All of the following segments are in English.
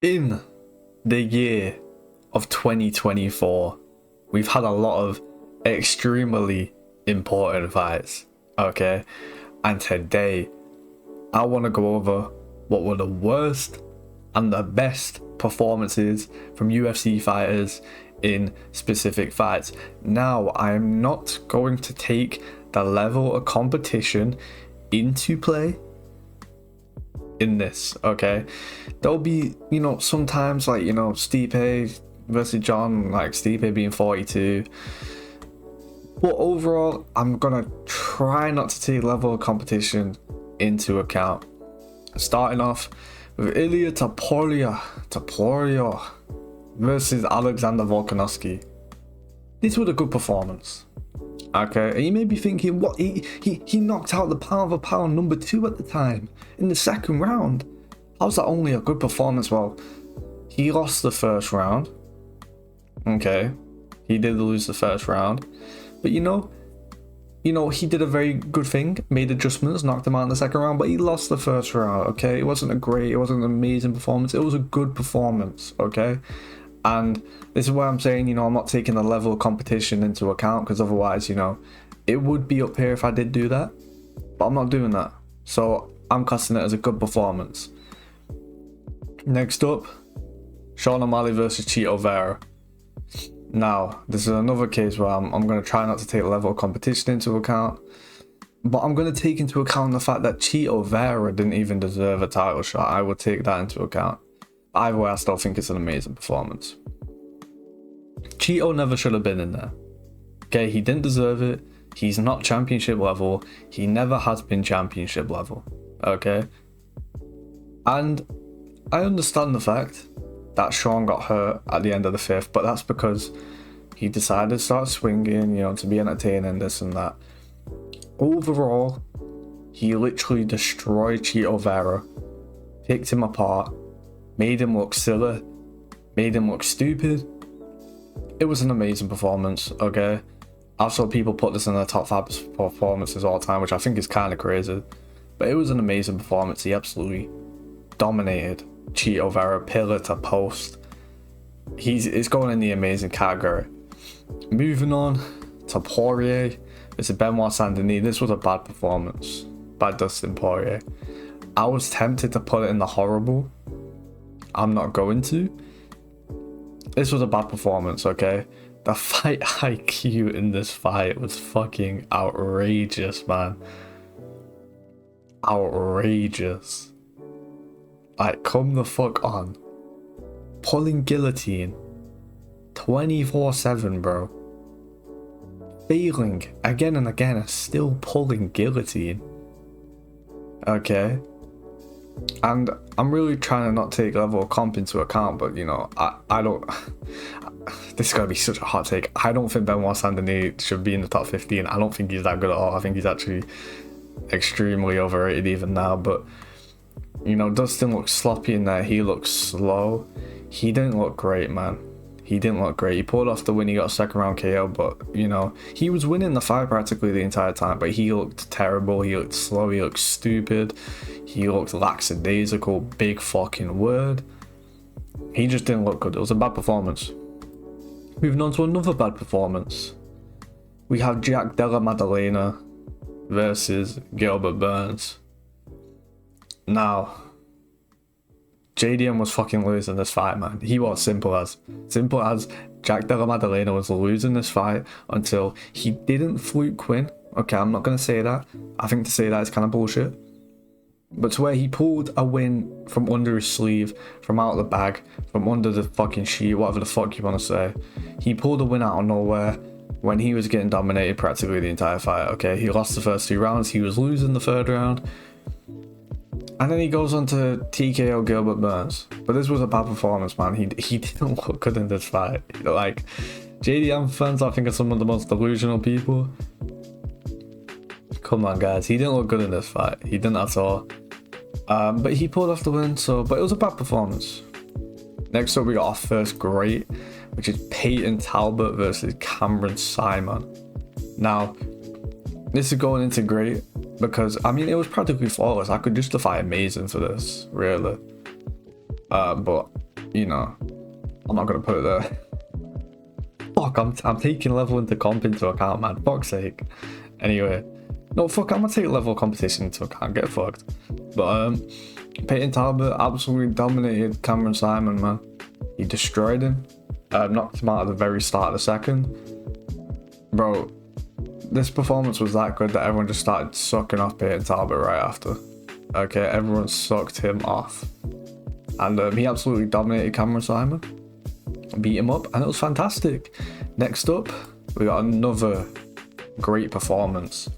In the year of 2024, we've had a lot of extremely important fights, okay? And today, I want to go over what were the worst and the best performances from UFC fighters in specific fights. Now, I am not going to take the level of competition into play in this, okay? There'll be, sometimes like, Stipe versus John, like Stipe being 42. But overall, I'm gonna try not to take level of competition into account. Starting off with Ilia Topuria versus Alexander Volkanovski. This was a good performance. Okay, and you may be thinking, what? He knocked out the pound for pound number 2 at the time in the second round. How's that only a good performance? Well, he lost the first round. Okay, he did lose the first round, but he did a very good thing, made adjustments, knocked him out in the second round, but he lost the first round. Okay, it wasn't an amazing performance. It was a good performance. Okay. And this is why I'm saying, I'm not taking the level of competition into account, because otherwise, it would be up here if I did do that. But I'm not doing that. So I'm classing it as a good performance. Next up, Sean O'Malley versus Chito Vera. Now, this is another case where I'm going to try not to take the level of competition into account. But I'm going to take into account the fact that Chito Vera didn't even deserve a title shot. I will take that into account. Either way, I still think it's an amazing performance. Chito never should have been in there. Okay, he didn't deserve it. He's not championship level. He never has been championship level. Okay? And I understand the fact that Sean got hurt at the end of the 5th, but that's because he decided to start swinging, to be entertaining, this and that. Overall, he literally destroyed Chito Vera, picked him apart, made him look silly, made him look stupid. It was an amazing performance, okay? I've saw people put this in their top 5 performances all the time, which I think is kind of crazy. But it was an amazing performance. He absolutely dominated Chito Vera, pillar to post. It's going in the amazing category. Moving on to Poirier versus Benoit Saint-Denis. This was a bad performance by Dustin Poirier. I was tempted to put it in the horrible. I'm not going to. This was a bad performance, okay? The fight IQ in this fight was fucking outrageous, man. Outrageous. Like, come the fuck on. Pulling guillotine 24/7, bro. Failing again and again and still pulling guillotine. Okay. And I'm really trying to not take level of comp into account, but I don't. This is gonna be such a hot take. I don't think Benoit Saint-Denis should be in the top 15. I don't think he's that good at all. I think he's actually extremely overrated even now. But Dustin looks sloppy in there. He looks slow. He didn't look great, man. He didn't look great. He pulled off the win. He got a second round KO, but he was winning the fight practically the entire time. But he looked terrible. He looked slow. He looked stupid. He looked lackadaisical. Big fucking word. He just didn't look good. It was a bad performance. Moving on to another bad performance. We have Jack Della Maddalena versus Gilbert Burns. Now, JDM was fucking losing this fight, man. He was simple as Jack Della Maddalena was losing this fight until he didn't fluke win. Okay, I'm not going to say that. I think to say that is kind of bullshit. But to where he pulled a win from under his sleeve, from out of the bag, from under the fucking sheet, whatever the fuck you want to say. He pulled a win out of nowhere when he was getting dominated practically the entire fight. Okay, he lost the first 2 rounds. He was losing the 3rd round. And then he goes on to TKO Gilbert Burns. But this was a bad performance, man. He didn't look good in this fight. Like, JDM fans, I think, are some of the most delusional people. Come on, guys. He didn't look good in this fight. He didn't at all. But he pulled off the win, but it was a bad performance. Next up, we got our first great, which is Peyton Talbot versus Cameron Simon. Now, this is going into great because, it was practically flawless. I could justify amazing for this, really. But you know, I'm not gonna put it there. Fuck, I'm taking level into comp into account, man. Fuck's sake. Anyway, no, fuck, I'm gonna take level competition into account. Get fucked. But Peyton Talbot absolutely dominated Cameron Simon, man. He destroyed him. Knocked him out at the very start of the second. Bro, this performance was that good that everyone just started sucking off Peyton Talbot right after. Okay, everyone sucked him off. And he absolutely dominated Cameron Simon. Beat him up, and it was fantastic. Next up, we got another great performance,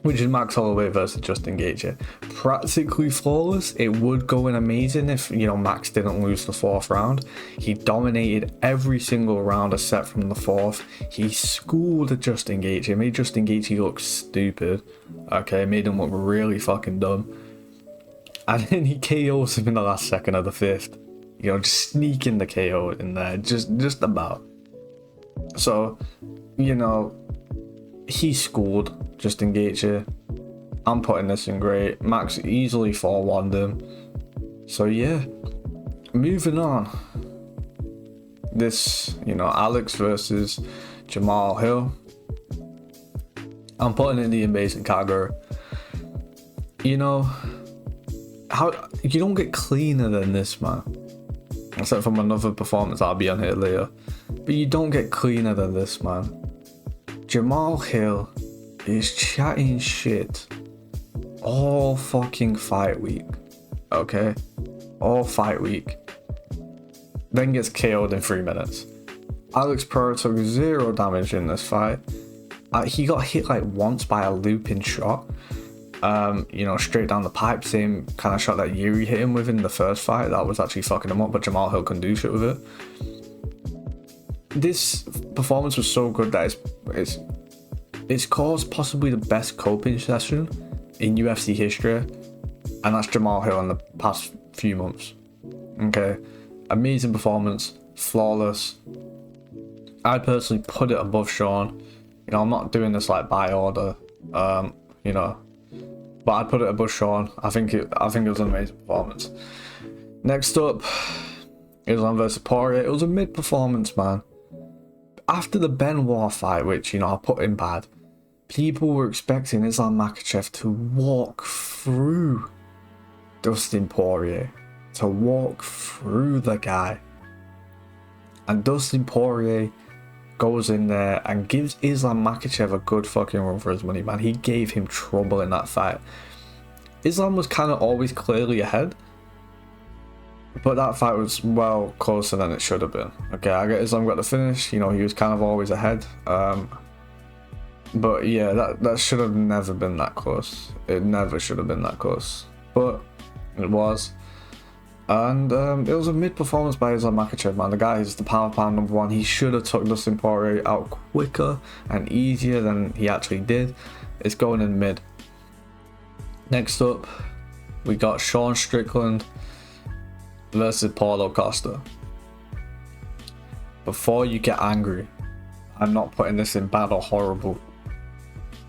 which is Max Holloway versus Justin Gaethje. Practically flawless. It would go in amazing if, you know, Max didn't lose the fourth round. He dominated every single round except from the fourth. He schooled Justin Gaethje, made Justin Gaethje look stupid. Okay, made him look really fucking dumb. And then he KOs him in the last second of the fifth. You know, just sneaking the KO in there, just about. So, you know, he schooled Justin Gaethje. I'm putting this in great. Max easily 4-1'd him. So yeah, moving on. This, you know, Alex versus Jamal Hill. I'm putting in the amazing category. You know, how you don't get cleaner than this, man. Except from another performance I'll be on here later. But you don't get cleaner than this, man. Jamal Hill is chatting shit all fucking fight week. Okay? All fight week. Then gets KO'd in 3 minutes. Alex Pereira took 0 damage in this fight. He got hit like once by a looping shot. You know, straight down the pipe, same kind of shot that Yuri hit him with in the first fight. That was actually fucking him up, but Jamal Hill couldn't do shit with it. This performance was so good that it's caused possibly the best coping session in UFC history, and that's Jamal Hill in the past few months. Okay, amazing performance, flawless. I personally put it above Sean. You know, I'm not doing this like by order. You know. But I'd put it above Sean. I think it was an amazing performance. Next up, Islam versus Poirier. It was a mid performance, man. After the Benoit fight, which, you know, I put in bad, people were expecting Islam Makhachev to walk through Dustin Poirier. To walk through the guy. And Dustin Poirier goes in there and gives Islam Makhachev a good fucking run for his money, man. He gave him trouble in that fight. Islam was kind of always clearly ahead, but that fight was well closer than it should have been. Okay, I get Islam got the finish. You know, he was kind of always ahead. But yeah, that should have never been that close. It never should have been that close, but it was. And it was a mid-performance by Islam Makhachev, man. The guy is the pound for pound #1. He should have took Dustin Poirier out quicker and easier than he actually did. It's going in mid. Next up, we got Sean Strickland versus Paulo Costa. Before you get angry, I'm not putting this in bad or horrible.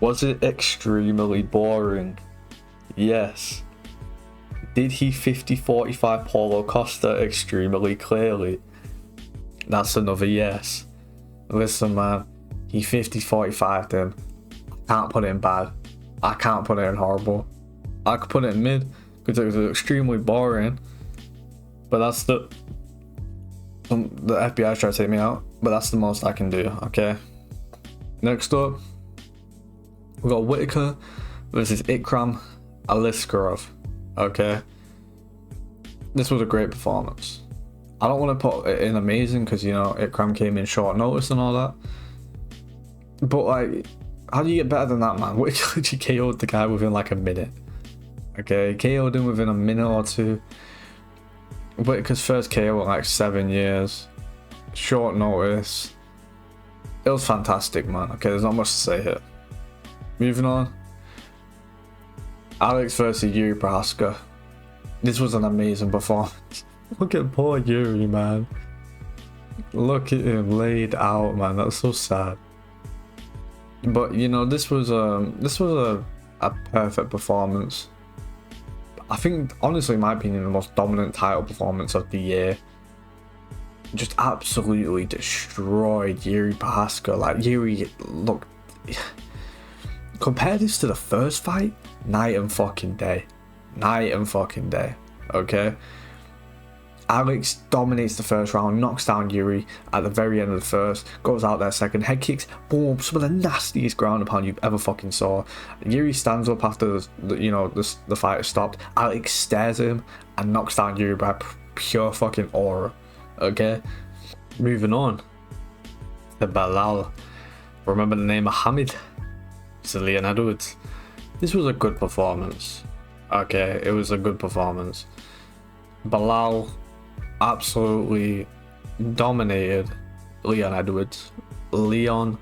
Was it extremely boring? Yes. Did he 50-45 Paulo Costa extremely clearly? That's another yes. Listen, man, he 50-45'd him. Can't put it in bad. I can't put it in horrible. I could put it in mid because it was extremely boring. But that's the FBI's trying to take me out. But that's the most I can do. Okay. Next up, we got Whittaker versus Ikram Aliskerov. Okay, this was a great performance. I don't want to put it in amazing because, you know, Ikram came in short notice and all that. But like, how do you get better than that, man? Whittaker literally KO'd the guy within like a minute. Okay, KO'd him within a minute or two. Whittaker's first KO in like 7 years. Short notice. It was fantastic, man. Okay, there's not much to say here. Moving on. Alex versus Yuri Prochazka. This was an amazing performance. Look at poor Yuri, man. Look at him laid out, man. That's so sad. But you know, this was a perfect performance. I think, honestly, in my opinion, the most dominant title performance of the year. Just absolutely destroyed Yuri Prochazka. Like, Yuri, look, compare this to the first fight, night and fucking day. Night and fucking day, okay? Alex dominates the first round, knocks down Yuri at the very end of the first, goes out there second, head kicks, boom, some of the nastiest ground and pound you've ever fucking saw. Yuri stands up after the fight has stopped. Alex stares at him and knocks down Yuri by pure fucking aura. Okay, moving on to Belal. Remember the name Mohammed? It's Leon Edwards. This was a good performance. Okay, it was a good performance. Belal absolutely dominated Leon Edwards. Leon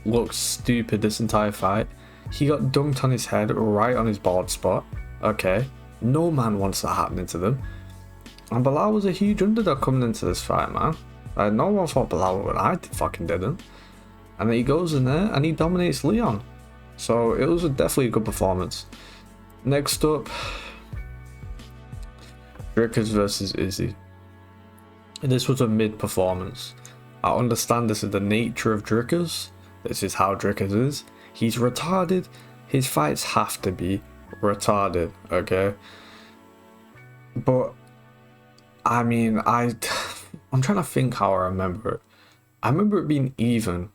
looked stupid this entire fight. He got dunked on his head right on his bald spot. Okay, no man wants that happening to them. And Belal was a huge underdog coming into this fight, man. No one thought Belal would. I fucking didn't. And then he goes in there and he dominates Leon. So it was definitely a good performance. Next up, Dricus versus Izzy. This was a mid performance. I understand this is the nature of Dricus. This is how Dricus is. He's retarded. His fights have to be retarded, okay? But I mean, I'm trying to think how I remember it. I remember it being even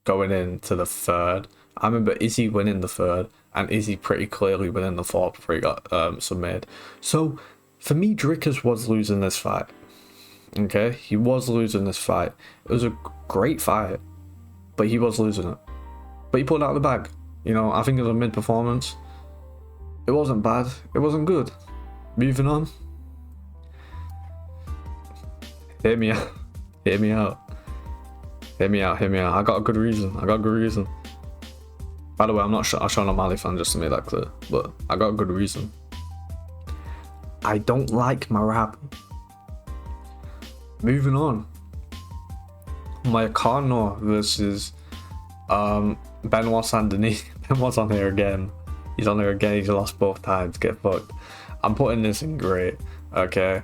going into the third. I remember Izzy winning the third and Izzy pretty clearly winning the fourth before he got submitted. So for me, Dricus was losing this fight. Okay, he was losing this fight. It was a great fight, but he was losing it. But he pulled out the bag. You know, I think it was a mid performance. It wasn't bad. It wasn't good. Moving on. Hear me out. Hear me out. Hear me out. Hear me out. I got a good reason. I got a good reason. By the way, I'm not a Sean O'Malley fan, just to make that clear. But I got a good reason. I don't like my rap. Moving on. Moicano versus Benoit Saint-Denis. Benoit's on here again. He's on here again. He's lost both times. Get fucked. I'm putting this in great. Okay.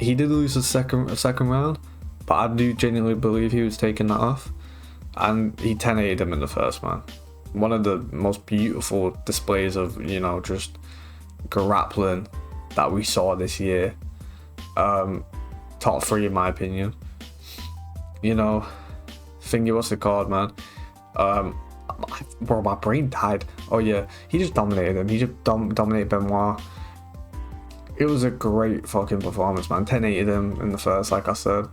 He did lose the second round, but I do genuinely believe he was taking that off. And he 10-8'd him in the first, man. One of the most beautiful displays of, you know, just grappling that we saw this year. Top 3 in my opinion. You know, thingy, what's it called, man? Bro, my brain died. Oh yeah, he just dominated him. He just dominated Benoit. It was a great fucking performance, man. 10-8'd him in the first, like I said.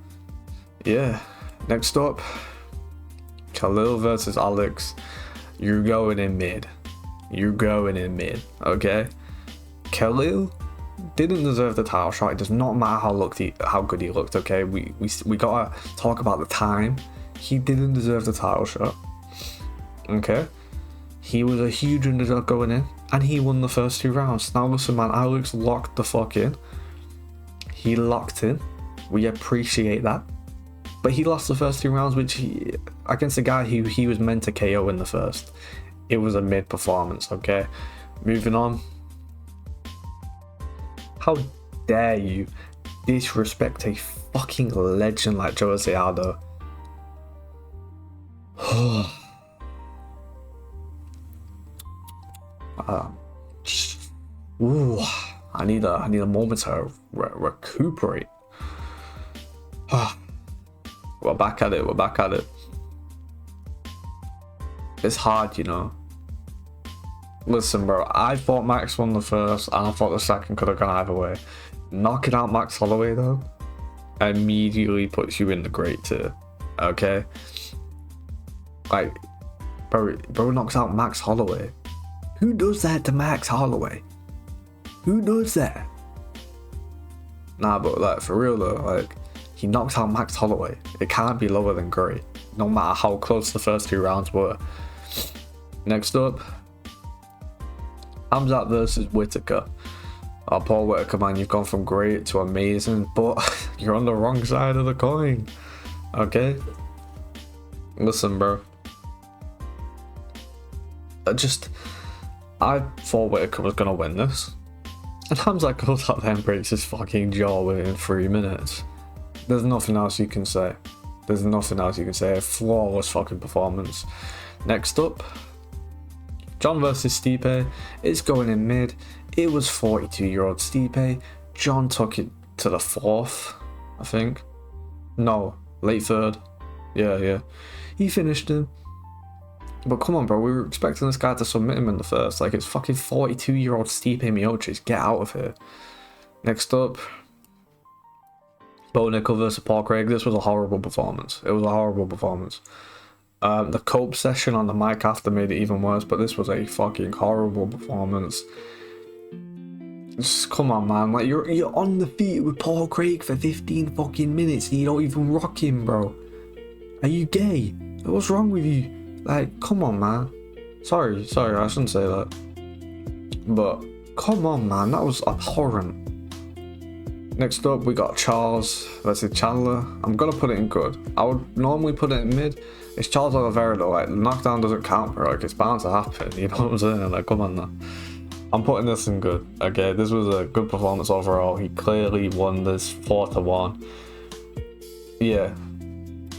Yeah. Next up, Khalil versus Alex. You're going in mid. You're going in mid, okay? Khalil didn't deserve the title shot. It does not matter how good he looked, okay? We gotta talk about the time. He didn't deserve the title shot, okay? He was a huge underdog going in, and he won the first 2 rounds. Now listen, man, Alex locked the fuck in. He locked in. We appreciate that. But he lost the first 2 rounds, which against a guy who he was meant to KO in the first. It was a mid performance, okay? Moving on. How dare you disrespect a fucking legend like Jose Aldo? Ooh, I need a moment to recuperate. We're back at it. We're back at it. It's hard, you know. Listen, bro. I thought Max won the first, and I thought the second could have gone either way. Knocking out Max Holloway though immediately puts you in the great tier. Okay. Like, bro knocks out Max Holloway. Who does that to Max Holloway? Who does that? Nah, but like for real though, like he knocks out Max Holloway. It can't be lower than great, no matter how close the first 2 rounds were. Next up, Hamzat versus Whittaker. Oh, Paul Whittaker, man, you've gone from great to amazing, but you're on the wrong side of the coin. Okay? Listen, bro. I thought Whittaker was going to win this. And Hamza goes out there and breaks his fucking jaw within 3 minutes. There's nothing else you can say. There's nothing else you can say. A flawless fucking performance. Next up, John versus Stipe. It's going in mid. It was 42-year-old Stipe. John took it to the 4th, I think. No, late 3rd. Yeah. He finished him. But come on, bro. We were expecting this guy to submit him in the 1st. Like, it's fucking 42-year-old Stipe Miocic. Get out of here. Next up, Bo Nickel versus Paul Craig. This was a horrible performance. It was a horrible performance. The cope session on the mic after made it even worse, but this was a fucking horrible performance. Just come on, man. Like, you're on the feet with Paul Craig for 15 fucking minutes and you don't even rock him, bro. Are you gay? What's wrong with you? Like, come on, man. Sorry, I shouldn't say that. But come on, man. That was abhorrent. Next up, we got Charles versus Chandler. I'm gonna put it in good. I would normally put it in mid. It's Charles Oliveira though. Like, the knockdown doesn't count, bro. Like, it's bound to happen. You know what I'm saying? Like, come on now. I'm putting this in good. Okay, this was a good performance overall. He clearly won this 4-1. Yeah.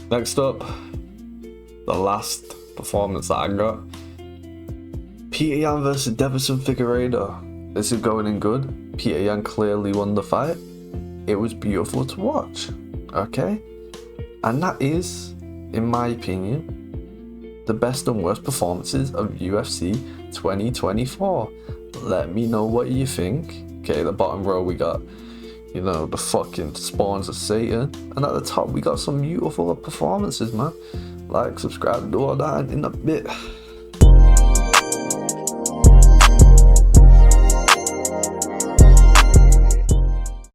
Next up, the last performance that I got. Peter Yan versus Davison Figueiredo. This is going in good. Peter Yan clearly won the fight. It was beautiful to watch. Okay? And that is, in my opinion, the best and worst performances of UFC 2024. Let me know what you think. Okay, the bottom row we got, you know, the fucking spawns of Satan. And at the top we got some beautiful performances, man. Like, subscribe, do all that in a bit.